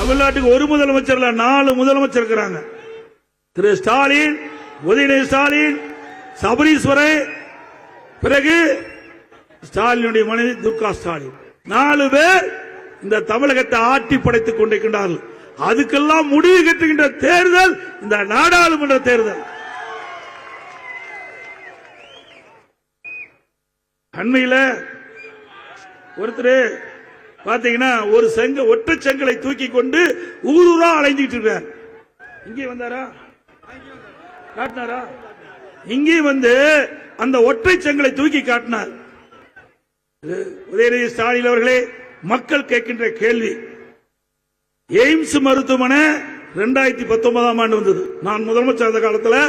தமிழ்நாட்டுக்கு ஒரு முதலமைச்சர் 4 முதலமைச்சர் இருக்கிறாங்க. திரு ஸ்டாலின், உதயநிதி ஸ்டாலின், சபரீஸ்வரை, பிறகு ஸ்டாலினுடைய மனைவி துர்கா ஸ்டாலின், 4 பேர் இந்த தமிழகத்தை ஆட்டி படைத்துக் கொண்டிருக்கின்றார்கள். அதுக்கெல்லாம் முடிவு கட்டுகின்ற தேர்தல் இந்த நாடாளுமன்ற தேர்தல். அண்மையில் ஒருத்தர் பாத்தீங்கன்னா ஒரு ஒற்றை செங்கலை தூக்கி கொண்டு ஊரூரா அலைஞ்சிட்டு இருக்கார். இங்கே வந்தாரா, காட்டினாரா? இங்கே வந்து அந்த ஒற்றை செங்கலை தூக்கி காட்டினார். உதயநிதி ஸ்டாலின் அவர்களே, மக்கள் கேட்கின்ற கேள்வி, எய்ம்ஸ் மருத்துவமனை 2019ஆம் ஆண்டு வந்தது. நான் முதலமைச்சர் அந்த காலத்தில்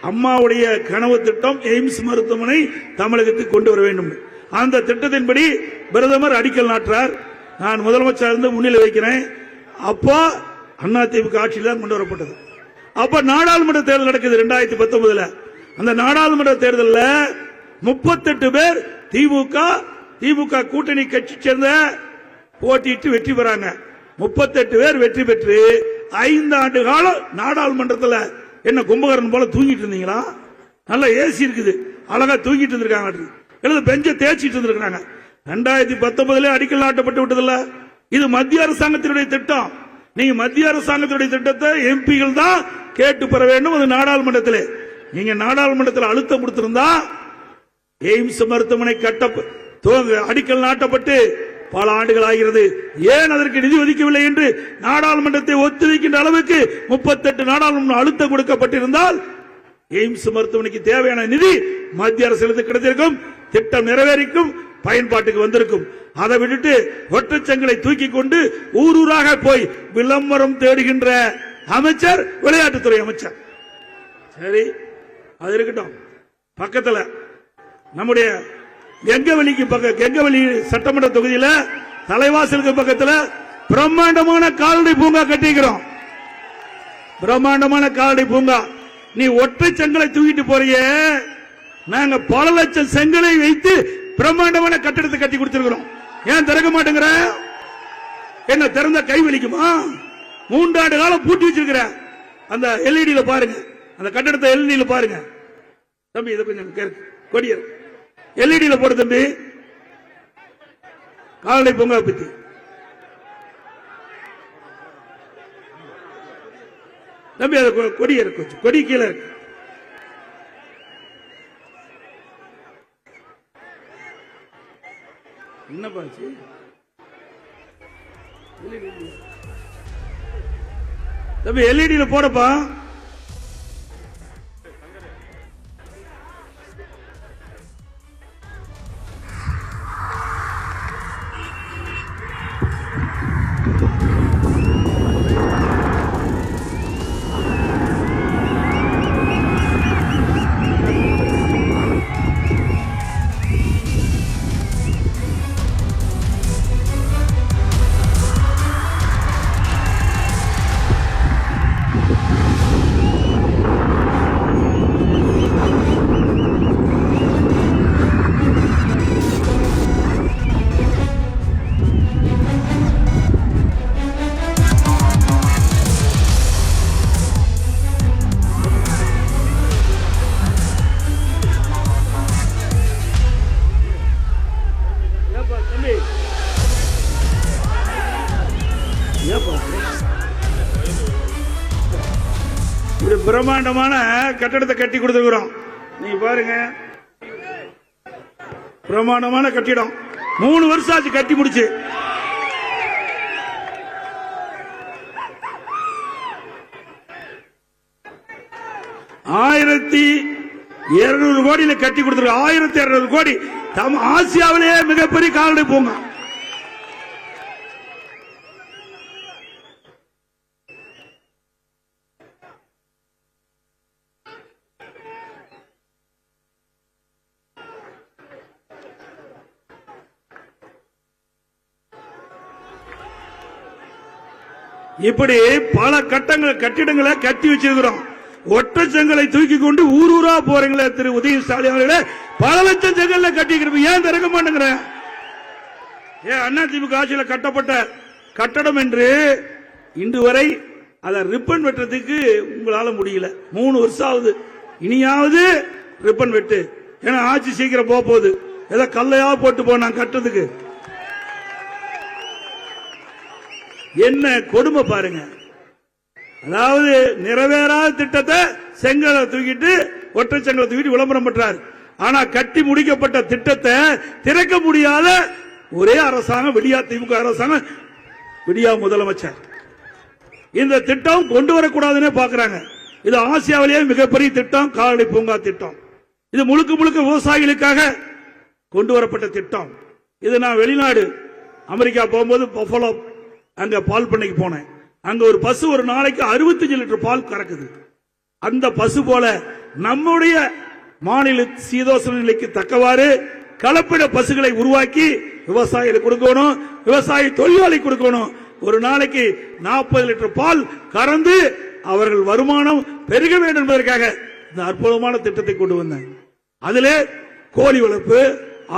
அம்மாவுடைய கனவு திட்டம் எய்ம்ஸ் மருத்துவமனை தமிழகத்துக்கு கொண்டு வர வேண்டும். அந்த திட்டத்தின்படி பிரதமர் அடிக்கல் நாட்டுறார். நான் முதலமைச்சர் இருந்து முன்னிலை வைக்கிறேன். அப்போ அதிமுக ஆட்சியில் தான் கொண்டு வரப்பட்டது. அப்ப நாடாளுமன்ற தேர்தல் நடக்குது 2019. அந்த நாடாளுமன்ற தேர்தலில் 38 பேர் திமுக கூட்டணி கட்சி சேர்ந்த போட்டியிட்டு வெற்றி பெறாங்க. 38 பேர் வெற்றி பெற்று 5 ஆண்டு காலம் நாடாளுமன்றத்தில் என்ன கும்பகரன் போல தூங்கிட்டு இருந்தீங்களா? நல்லா ஏசி இருக்குது, அழகா தூங்கிட்டு இருந்திருக்காங்க, பெஞ்ச தேய்ச்சிட்டு இருந்திருக்காங்க. 2019 அடிக்கல் நாட்டப்பட்டு விட்டதில்ல. இது மத்திய அரசாங்கத்தினுடைய திட்டம். நீங்க மத்திய அரசாங்கத்தினுடைய திட்டத்தை எம்பிகள் தான் கேட்டு பெற வேண்டும். அது நாடாளுமன்றத்தில் நீங்க நாடாளுமன்றத்தில் அழுத்தம் கொடுத்திருந்தா எய்ம்ஸ் மருத்துவமனை அடிக்கல் நாட்டப்பட்டு பல ஆண்டுகள் ஆகிறது. ஏன் அதற்கு நிதி ஒதுக்கவில்லை என்று நாடாளுமன்றத்தை ஒத்துழைக்கின்ற அளவுக்கு 38 நாடாளுமன்ற அழுத்தம் கொடுக்கப்பட்டிருந்தால் எய்ம்ஸ் மருத்துவமனைக்கு தேவையான நிதி மத்திய அரசு கிடைத்திருக்கும், திட்டம் நிறைவேறிக்கும், பயன்பாட்டுக்கு வந்திருக்கும். அதை விட்டுட்டு ஒற்றச்சங்களை தூக்கி கொண்டு ஊரூராக போய் விளம்பரம் தேடுகின்ற அமைச்சர் விளையாட்டுத்துறை அமைச்சர். சரி, அது இருக்கட்டும். பக்கத்தில் நம்முடைய கெங்கவெளி சட்டமன்ற தொகுதியில் தலைவாசலுக்கு பக்கத்தில் பிரம்மாண்டமான கால்நடை பூங்கா கட்டிக்கிறோம். பிரம்மாண்டமான கால்நடை பூங்கா. நீ ஒற்றை செங்கலை தூக்கிட்டு போறிய, நாங்க பல லட்சம் செங்கலை வைத்து பிரம்மாண்டமான கட்டிடத்தை கட்டி கொடுத்திருக்கிறோம். ஏன் திறக்க மாட்டேங்கிற? என்ன திறந்த கை வலிக்குமா? 3 ஆண்டு காலம் பூட்டி வச்சிருக்கிற. அந்த எல்இடியில பாருங்க, அந்த கட்டிடத்தை எல்இடியில பாருங்க தம்பி. இதை கொஞ்சம் கொடியர் எல்இடியில போடு தம்பி. கால்நடை பூங்கா பத்தி தம்பி, அது கொடியர் கொடி கீழே இருக்கு. என்ன பாச்சு தம்பி, எல்இடியில போடப்பா. பிரம்மாண்டமான கட்டடத்தை கட்டி கொடுத்திருக்கிறோம். நீங்க பாருங்க, பிரம்மாண்டமான கட்டிடம். 3 வருஷம் ஆச்சு கட்டி முடிச்சு. $1200 கோடியில கட்டி கொடுத்திருக்கோம். 1200 கோடி. ஆசியாவிலேயே மிகப்பெரிய கால்நடை பூங்கா. இப்படி பல கட்டிடங்களை கட்டி வச்சிருக்கிறோம். ஒற்றை செங்கலை தூக்கி கொண்டு ஊரூரா போறீங்களே திரு உதயநிதி ஸ்டாலின் அவர்களே, பல லட்சம் செங்கல்ல கட்டிக்கிறோம். ஏன் திறக்க மாட்டேங்கிற? அதிமுக ஆட்சியில் கட்டப்பட்ட கட்டடம் என்று இன்று வரை அதை ரிப்பன் வெட்டுறதுக்கு உங்களால முடியல. 3 வருஷம் ஆகுது. இனியாவது ரிப்பன் வெட்டு. ஏன்னா ஆட்சி சீக்கிரம் போகுது. ஏதோ கல்லையா போட்டு போனாங்க கட்டுறதுக்கு. என்ன கொடுமை பாருங்க. அதாவது நிறைவேறாத திட்டத்தை செங்கலை தூக்கிட்டு ஒற்றை செங்கலை தூக்கிட்டு விளம்பரம் பண்றாரு. ஆனா கட்டி முடிக்கப்பட்ட திட்டத்தை திறக்க முடியாத ஒரே அரசாங்கம் விடியா திமுக அரசாங்கம், விடியா முதலமைச்சர். இந்த திட்டம் கொண்டு வரக்கூடாதுன்னு பாக்குறாங்க. இது ஆசியாவிலேயே மிகப்பெரிய திட்டம் கால்நடை பூங்கா திட்டம். இது முழுக்க முழுக்க விவசாயிகளுக்காக கொண்டு வரப்பட்ட திட்டம். இது நான் வெளிநாடு அமெரிக்கா போகும்போது பஃபலோ அங்க பால் பண்ணைக்கு போனேன். அங்க ஒரு பசு ஒரு நாளைக்கு 65 லிட்டர் பால் கறக்குது. அந்த பசு போல நம்முடைய மாநில சீதோஷண நிலைக்கு தக்கவாறு கலப்பிட பசுகளை உருவாக்கி விவசாயிகளுக்கு கொடுக்கணும், விவசாய தொழிலாளி கொடுக்கணும். ஒரு நாளைக்கு 40 லிட்டர் பால் கறந்து அவர்கள் வருமானம் பெருக வேண்டும் என்பதற்காக இந்த அற்புதமான திட்டத்தை கொண்டு வந்தாங்க. அதிலே கோழி வளர்ப்பு,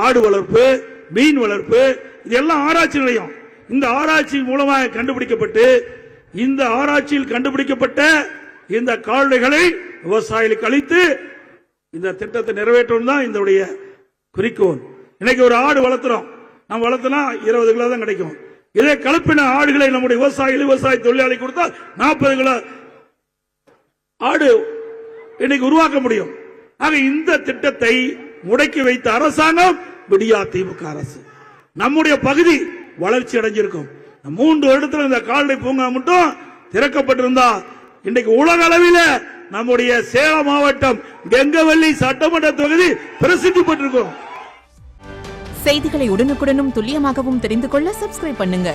ஆடு வளர்ப்பு, மீன் வளர்ப்பு, இதெல்லாம் ஆராய்ச்சி நிலையம். இந்த ஆராய்ச்சி மூலமாக கண்டுபிடிக்கப்பட்டு இந்த ஆராய்ச்சியில் கண்டுபிடிக்கப்பட்ட இந்த கால்நடைகளை விவசாயிகளுக்கு அளித்து இந்த திட்டத்தை நிறைவேற்றும் தான் இதனுடைய குறிக்கோள். இன்னைக்கு ஒரு ஆடு வளர்த்துறோம், நம்ம வளர்த்தனா 20 கிலோ தான் கிடைக்கும். இதே கலப்பின ஆடுகளை நம்முடைய விவசாயிகள் விவசாய தொழிலாளி கொடுத்தா 40 கிலோ ஆடு இன்னைக்கு உருவாக்க முடியும். ஆக இந்த திட்டத்தை முடக்கி வைத்த அரசாங்கம் விடியா திமுக அரசு. நம்முடைய பகுதி வளர்ச்சி அடைஞ்சிருக்கும். 3 வருடத்தில் இந்த கால்நடை பூங்கா மட்டும் திறக்கப்பட்டிருந்தா இன்றைக்கு உலக அளவில் நம்முடைய சேலம் மாவட்டம் கெங்கவல்லி சட்டமன்ற தொகுதி பிரசித்தி பெற்றிருக்கும். செய்திகளை உடனுக்குடனும் துல்லியமாகவும் தெரிந்து கொள்ள சப்ஸ்கிரைப் பண்ணுங்க.